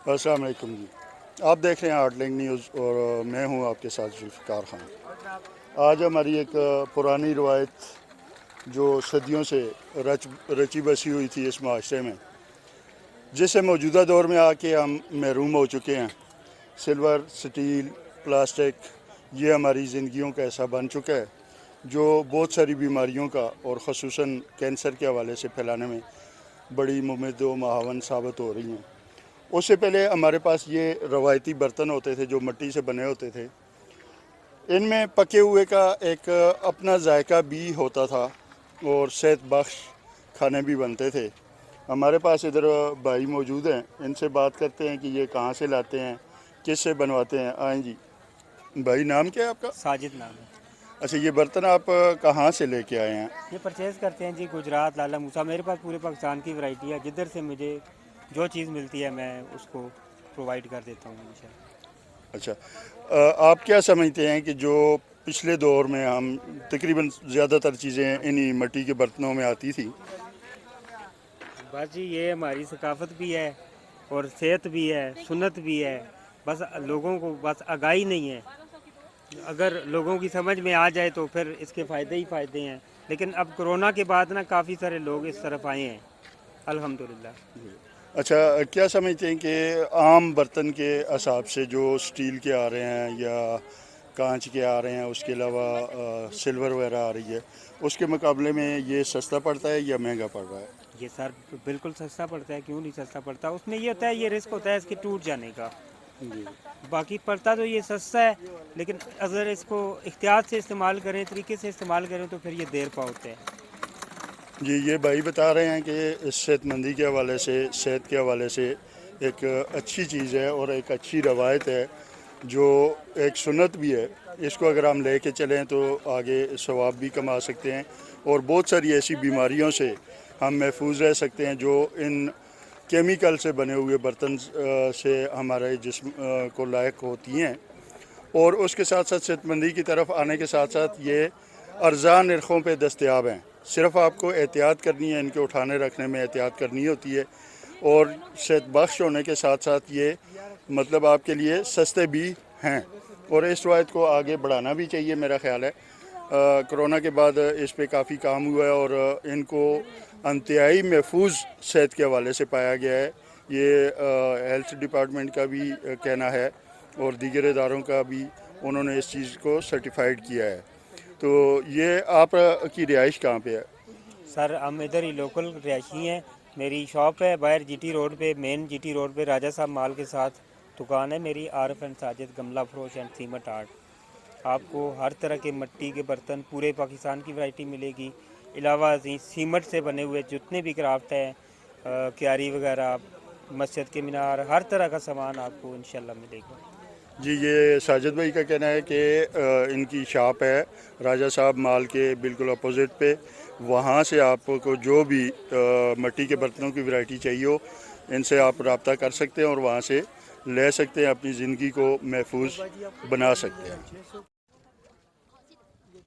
السلام علیکم جی، آپ دیکھ رہے ہیں آرٹ لنک نیوز اور میں ہوں آپ کے ساتھ ذوالفقار خان۔ آج ہماری ایک پرانی روایت جو صدیوں سے رچی بسی ہوئی تھی اس معاشرے میں، جس سے موجودہ دور میں آ کے ہم محروم ہو چکے ہیں۔ سلور، سٹیل، پلاسٹک، یہ ہماری زندگیوں کا ایسا بن چکا ہے جو بہت ساری بیماریوں کا اور خصوصاً کینسر کے حوالے سے پھیلانے میں بڑی ممد و معاون ثابت ہو رہی ہیں۔ اس سے پہلے ہمارے پاس یہ روایتی برتن ہوتے تھے جو مٹی سے بنے ہوتے تھے، ان میں پکے ہوئے کا ایک اپنا ذائقہ بھی ہوتا تھا اور صحت بخش کھانے بھی بنتے تھے۔ ہمارے پاس ادھر بھائی موجود ہیں، ان سے بات کرتے ہیں کہ یہ کہاں سے لاتے ہیں، کس سے بنواتے ہیں۔ آئیں جی بھائی، نام کیا ہے آپ کا؟ ساجد نام ہے۔ اچھا، یہ برتن آپ کہاں سے لے کے آئے ہیں؟ یہ پرچیز کرتے ہیں جی گجرات، لالا موسیٰ۔ میرے پاس پورے پاکستان کی ورائٹی ہے، جدھر سے مجھے جو چیز ملتی ہے میں اس کو پرووائڈ کر دیتا ہوں انشاءاللہ۔ اچھا، آپ کیا سمجھتے ہیں کہ جو پچھلے دور میں ہم تقریباً زیادہ تر چیزیں انہی مٹی کے برتنوں میں آتی تھی؟ بس جی یہ ہماری ثقافت بھی ہے اور صحت بھی ہے، سنت بھی ہے، بس لوگوں کو بس آگاہی نہیں ہے۔ اگر لوگوں کی سمجھ میں آ جائے تو پھر اس کے فائدے ہی فائدے ہیں، لیکن اب کرونا کے بعد نا کافی سارے لوگ اس طرف آئے ہیں الحمدللہ۔ اچھا، کیا سمجھتے ہیں کہ عام برتن کے حساب سے جو سٹیل کے آ رہے ہیں یا کانچ کے آ رہے ہیں، اس کے علاوہ سلور وغیرہ آ رہی ہے، اس کے مقابلے میں یہ سستا پڑتا ہے یا مہنگا پڑ رہا ہے؟ یہ سر بالکل سستا پڑتا ہے، کیوں نہیں سستا پڑتا؟ اس میں یہ ہوتا ہے، یہ رسک ہوتا ہے اس کے ٹوٹ جانے کا۔ جی باقی پڑتا تو یہ سستا ہے، لیکن اگر اس کو احتیاط سے استعمال کریں، طریقے سے استعمال کریں تو پھر یہ دیر پا ہوتا ہے۔ جی، یہ بھائی بتا رہے ہیں کہ صحت مندی کے حوالے سے، صحت کے حوالے سے ایک اچھی چیز ہے اور ایک اچھی روایت ہے جو ایک سنت بھی ہے۔ اس کو اگر ہم لے کے چلیں تو آگے ثواب بھی کما سکتے ہیں اور بہت ساری ایسی بیماریوں سے ہم محفوظ رہ سکتے ہیں جو ان کیمیکل سے بنے ہوئے برتن سے ہمارے جسم کو لاحق ہوتی ہیں۔ اور اس کے ساتھ ساتھ صحت مندی کی طرف آنے کے ساتھ ساتھ یہ ارزاں نرخوں پہ دستیاب ہیں۔ صرف آپ کو احتیاط کرنی ہے، ان کے اٹھانے رکھنے میں احتیاط کرنی ہوتی ہے، اور صحت بخش ہونے کے ساتھ ساتھ یہ مطلب آپ کے لیے سستے بھی ہیں، اور اس روایت کو آگے بڑھانا بھی چاہیے میرا خیال ہے۔ کرونا کے بعد اس پہ کافی کام ہوا ہے اور ان کو انتہائی محفوظ صحت کے حوالے سے پایا گیا ہے۔ یہ ہیلتھ ڈپارٹمنٹ کا بھی کہنا ہے اور دیگر اداروں کا بھی، انہوں نے اس چیز کو سرٹیفائیڈ کیا ہے۔ تو یہ آپ کی رہائش کہاں پہ ہے؟ سر ہم ادھر ہی لوکل رہائشی ہیں۔ میری شاپ ہے باہر جی ٹی روڈ پہ، مین جی ٹی روڈ پہ راجہ صاحب مال کے ساتھ دکان ہے میری، عارف اینڈ ساجد گملہ فروش اینڈ سیمٹ آرٹ۔ آپ کو ہر طرح کے مٹی کے برتن پورے پاکستان کی ورائٹی ملے گی، علاوہ ازیں سیمٹ سے بنے ہوئے جتنے بھی کرافٹ ہیں، کیاری وغیرہ، مسجد کے مینار، ہر طرح کا سامان آپ کو انشاءاللہ ملے گا۔ جی، یہ ساجد بھائی کا کہنا ہے کہ ان کی شاپ ہے راجہ صاحب مال کے بالکل اپوزٹ پہ، وہاں سے آپ کو جو بھی مٹی کے برتنوں کی ورائٹی چاہیے ہو، ان سے آپ رابطہ کر سکتے ہیں اور وہاں سے لے سکتے ہیں، اپنی زندگی کو محفوظ بنا سکتے ہیں۔